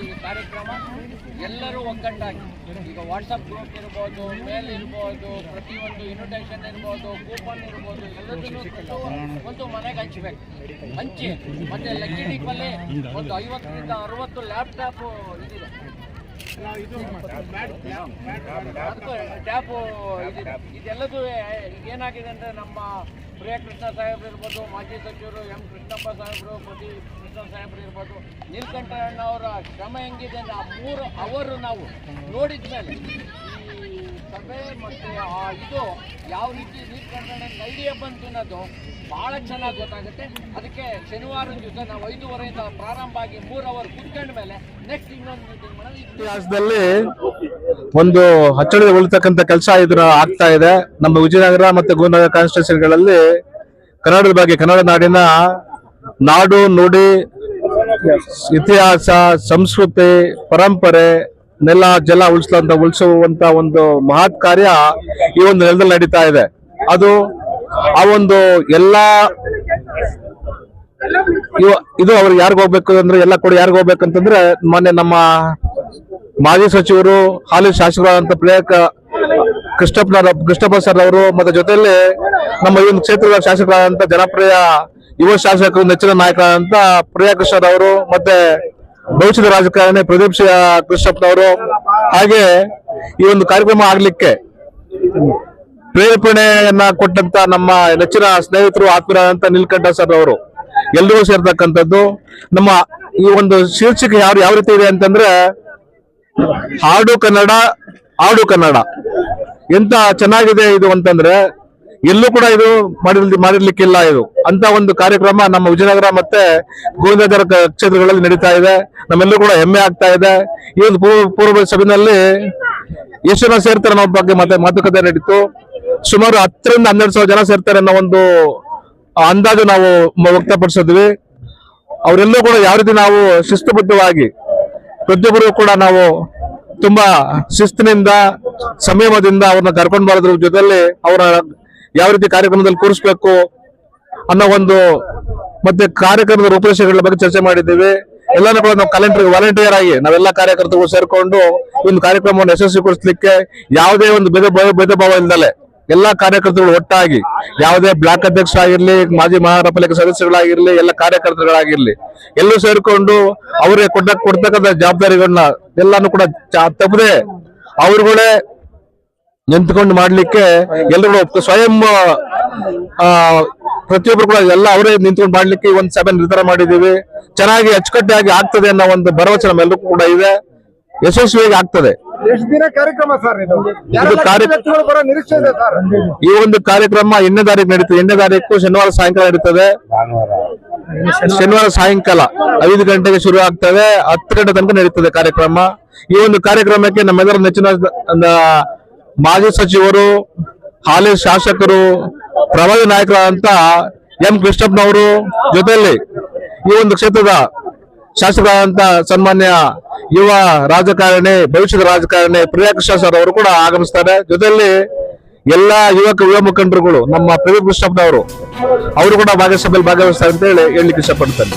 ಈ ಕಾರ್ಯಕ್ರಮ ಎಲ್ಲರೂ ಒಗ್ಗಟ್ಟಾಗಿ ಈಗ ವಾಟ್ಸಪ್ ಗ್ರೂಪ್ ಇರ್ಬೋದು, ಮೇಲ್ ಇರ್ಬೋದು, ಪ್ರತಿಯೊಂದು ಇನ್ವಿಟೇಷನ್ ಇರ್ಬೋದು, ಕೂಪನ್ ಇರ್ಬೋದು, ಎಲ್ಲದನ್ನು ಒಂದು ಮನೆಗೆ ಹಂಚಿ ಮತ್ತೆ ಲಕ್ಕಿ ಡಿಪ್ಪಲ್ಲಿ ಒಂದು 50ರಿಂದ 60 ಲ್ಯಾಪ್ಟಾಪ್ ಇದಿದೆ, ಟ್ಯಾಪು ಇದೆಲ್ಲದೂ ಏನಾಗಿದೆ ಅಂದರೆ ನಮ್ಮ ಪ್ರಿಯಕೃಷ್ಣ ಸಾಹೇಬ್ರು ಇರ್ಬೋದು, ಮಾಜಿ ಸಚಿವರು ಕೃಷ್ಣಪ್ಪ ಸಾಹೇಬರು, ಕೃಷ್ಣ ಸಾಹೇಬ್ರು ಇರ್ಬೋದು, ನೀಲಕಂಠಣ್ಣ ಅವರ ಶ್ರಮ ಹೆಂಗಿದೆ ಆ 3 ಅವರು ನಾವು ನೋಡಿದ ಮೇಲೆ ಈ ಸಭೆ ಮತ್ತು ಇದು ಯಾವ ರೀತಿ ನೀಲಕಂಠಣ್ಣನ ಐಡಿಯಾ ಬಂತು ಅನ್ನೋದು ಭಾಳ ಚೆನ್ನಾಗಿ ಗೊತ್ತಾಗುತ್ತೆ. ಅದಕ್ಕೆ ಶನಿವಾರದ ದಿವಸ ನಾವು 5:30 ಪ್ರಾರಂಭ ಆಗಿ 3 ಅವರ್ ಕುತ್ಕೊಂಡ ಮೇಲೆ ನೆಕ್ಸ್ಟ್ ಇನ್ನೊಂದು ಮೀಟಿಂಗ್ ಮಾಡೋದು. ಇತಿಹಾಸದಲ್ಲಿ ಒಂದು ಅಚ್ಚಳಿದ ಉಳಿತಕ್ಕಂಥ ಕೆಲಸ ಇದರ ಆಗ್ತಾ ಇದೆ. ನಮ್ಮ ವಿಜಯನಗರ ಮತ್ತೆ ಗೋನಗರ ಕಾನ್ಸ್ಟಿಟ್ಯೂಷನ್ಗಳಲ್ಲಿ ಕನ್ನಡದ ಬಗ್ಗೆ, ಕನ್ನಡ ನಾಡಿನ ನಾಡು ನುಡಿ, ಇತಿಹಾಸ, ಸಂಸ್ಕೃತಿ, ಪರಂಪರೆ, ನೆಲ ಜಲ ಉಳಿಸುವಂತ ಒಂದು ಮಹತ್ ಕಾರ್ಯ ಈ ಒಂದು ನೆಲದಲ್ಲಿ ನಡೀತಾ ಇದೆ. ಅದು ಆ ಒಂದು ಎಲ್ಲಾ ಇದು ಅವ್ರಿಗೆ ಯಾರಿಗ ಹೋಗ್ಬೇಕು ಅಂದ್ರೆ ಎಲ್ಲ ಕೂಡ ಯಾರಿಗ ಹೋಗ್ಬೇಕಂತಂದ್ರೆ ಮೊನ್ನೆ ನಮ್ಮ ಮಾಜಿ ಸಚಿವರು, ಹಾಲಿ ಶಾಸಕರಾದಂತ ಕೃಷ್ಣಪ್ಪ ಸರ್ ಅವರು, ಮತ್ತೆ ಜೊತೆಯಲ್ಲಿ ನಮ್ಮ ಈ ಒಂದು ಕ್ಷೇತ್ರದ ಶಾಸಕರಾದಂತ ಜನಪ್ರಿಯ ಯುವ ಶಾಸಕರು, ನೆಚ್ಚಿನ ನಾಯಕರಾದಂತ ಪ್ರಿಯಕೃಷ್ಣ ಅವರು, ಮತ್ತೆ ಭವಿಷ್ಯದ ರಾಜಕಾರಣಿ ಪ್ರದೀಪ್ ಕೃಷ್ಣಪ್ಪನವರು, ಹಾಗೆ ಈ ಒಂದು ಕಾರ್ಯಕ್ರಮ ಆಗ್ಲಿಕ್ಕೆ ಪ್ರೇರೇಪಣೆಯನ್ನ ಕೊಟ್ಟಂತ ನಮ್ಮ ನೆಚ್ಚಿನ ಸ್ನೇಹಿತರು, ಆತ್ಮೀಯರಾದಂತ ನೀಲಕಂಠ ಸರ್ ಅವರು ಎಲ್ಲರೂ ಸೇರ್ತಕ್ಕಂಥದ್ದು. ನಮ್ಮ ಈ ಒಂದು ಶೀರ್ಷಿಕೆ ಯಾವ ರೀತಿ ಇದೆ ಅಂತಂದ್ರೆ, ಹಾಡು ಕನ್ನಡ, ಆಡು ಕನ್ನಡ. ಎಂತ ಚೆನ್ನಾಗಿದೆ ಇದು ಅಂತಂದ್ರೆ ಎಲ್ಲೂ ಕೂಡ ಇದು ಮಾಡಿರ್ಲಿಕ್ಕಿಲ್ಲ. ಇದು ಅಂತ ಒಂದು ಕಾರ್ಯಕ್ರಮ ನಮ್ಮ ವಿಜಯನಗರ ಮತ್ತೆ ಗೋವಿಂದನಗರ ಕ್ಷೇತ್ರಗಳಲ್ಲಿ ನಡೀತಾ ಇದೆ. ನಮ್ಮೆಲ್ಲರೂ ಕೂಡ ಹೆಮ್ಮೆ ಆಗ್ತಾ ಇದೆ. ಈ ಒಂದು ಪೂರ್ವ ಸಭೆಯಲ್ಲಿ ಎಷ್ಟು ಜನ ಸೇರ್ತಾರೆ ಅನ್ನೋ ಬಗ್ಗೆ ಮತ್ತೆ ಮಾತುಕತೆ ನಡೀತು. ಸುಮಾರು 10ರಿಂದ 12,000 ಜನ ಸೇರ್ತಾರೆ ಅನ್ನೋ ಒಂದು ಅಂದಾಜು ನಾವು ವ್ಯಕ್ತಪಡಿಸಿದ್ವಿ. ಅವರೆಲ್ಲೂ ಕೂಡ ಯಾವ ರೀತಿ ನಾವು ಶಿಸ್ತುಬದ್ಧವಾಗಿ ಪ್ರತಿಯೊಬ್ಬರು ಕೂಡ ನಾವು ತುಂಬಾ ಶಿಸ್ತಿನಿಂದ, ಸಂಯಮದಿಂದ ಅವ್ರನ್ನ ಕರ್ಕೊಂಡು ಬರೋದ್ರ ಜೊತೆಯಲ್ಲಿ ಅವರ ಯಾವ ರೀತಿ ಕಾರ್ಯಕ್ರಮದಲ್ಲಿ ಕೂರಿಸ್ಬೇಕು ಅನ್ನೋ ಒಂದು ಮತ್ತೆ ಕಾರ್ಯಕ್ರಮದ ರೂಪರೇಷೆಗಳ ಬಗ್ಗೆ ಚರ್ಚೆ ಮಾಡಿದ್ದೀವಿ. ಎಲ್ಲಾನು ಕೂಡ ನಾವು ವಾಲಂಟಿಯರ್ ಆಗಿ ನಾವೆಲ್ಲ ಕಾರ್ಯಕರ್ತರು ಸೇರ್ಕೊಂಡು ಒಂದು ಕಾರ್ಯಕ್ರಮವನ್ನು ಯಶಸ್ವಿಗೊಳಿಸಲಿಕ್ಕೆ ಯಾವುದೇ ಒಂದು ಭೇದ ಭಾವ ಇಲ್ಲದಲೆ ಎಲ್ಲಾ ಕಾರ್ಯಕರ್ತರು ಒಟ್ಟಾಗಿ, ಯಾವುದೇ ಬ್ಲಾಕ್ ಅಧ್ಯಕ್ಷ ಆಗಿರ್ಲಿ, ಮಾಜಿ ಮಹಾನಗರ ಪಾಲಿಕೆ ಸದಸ್ಯಗಳಾಗಿರ್ಲಿ, ಎಲ್ಲ ಕಾರ್ಯಕರ್ತರುಗಳಾಗಿರ್ಲಿ, ಎಲ್ಲರೂ ಸೇರ್ಕೊಂಡು ಅವರೇ ಕೊಡ್ತಕ್ಕಂಥ ಜವಾಬ್ದಾರಿಗಳನ್ನ ಎಲ್ಲಾನು ಕೂಡ ತಪ್ಪದೆ ಅವ್ರುಗಳೇ ನಿಂತ್ಕೊಂಡು ಮಾಡ್ಲಿಕ್ಕೆ ಎಲ್ಲರೂ ಸ್ವಯಂ ಪ್ರತಿಯೊಬ್ಬರು ಕೂಡ ಎಲ್ಲ ಅವರೇ ನಿಂತ್ಕೊಂಡು ಮಾಡ್ಲಿಕ್ಕೆ ಒಂದು ಸಭೆ ನಿರ್ಧಾರ ಮಾಡಿದೀವಿ. ಚೆನ್ನಾಗಿ ಅಚ್ಚುಕಟ್ಟಾಗಿ ಆಗ್ತದೆ ಅನ್ನೋ ಒಂದು ಭರವಸೆ ನಮ್ಮೆಲ್ಲರಿಗೂ ಕೂಡ ಇದೆ. ಯಶಸ್ವಿಯಾಗಿ ಆಗ್ತದೆ. ಈ ಒಂದು ಕಾರ್ಯಕ್ರಮ 8ನೇ ತಾರೀಕು ನಡೀತದೆ. 8ನೇ ತಾರೀಕು ಶನಿವಾರ ಸಾಯಂಕಾಲ ನಡೀತದೆ. ಶನಿವಾರ ಸಾಯಂಕಾಲ 5 ಗಂಟೆಗೆ ಶುರು ಆಗ್ತದೆ, 10 ಗಂಟೆ ತನಕ ನಡೀತದೆ ಕಾರ್ಯಕ್ರಮ. ಈ ಒಂದು ಕಾರ್ಯಕ್ರಮಕ್ಕೆ ನಮ್ಮೆಲ್ಲರ ನೆಚ್ಚಿನ ಮಾಜಿ ಸಚಿವರು, ಹಾಲಿ ಶಾಸಕರು, ಪ್ರಭಾವಿ ನಾಯಕರಾದಂತ ಕೃಷ್ಣಪ್ಪನವರು, ಜೊತೆಯಲ್ಲಿ ಈ ಒಂದು ಕ್ಷೇತ್ರದ ಶಾಸಕರಾದಂತ ಸನ್ಮಾನ್ಯ ಯುವ ರಾಜಕಾರಣಿ, ಭವಿಷ್ಯದ ರಾಜಕಾರಣಿ ಪ್ರಿಯಕೃಷ್ಣ ಸರ್ ಅವರು ಕೂಡ ಆಗಮಿಸ್ತಾರೆ. ಜೊತೆಯಲ್ಲಿ ಎಲ್ಲಾ ಯುವ ಮುಖಂಡರುಗಳು, ನಮ್ಮ ಪ್ರದೀಪ್ ಕೃಷ್ಣಪ್ಪನವರು ಅವರು ಕೂಡ ಸಭೆಯಲ್ಲಿ ಭಾಗವಹಿಸ್ತಾರೆ ಅಂತ ಹೇಳಲಿಕ್ಕೆ ಇಷ್ಟಪಡ್ತಾರೆ.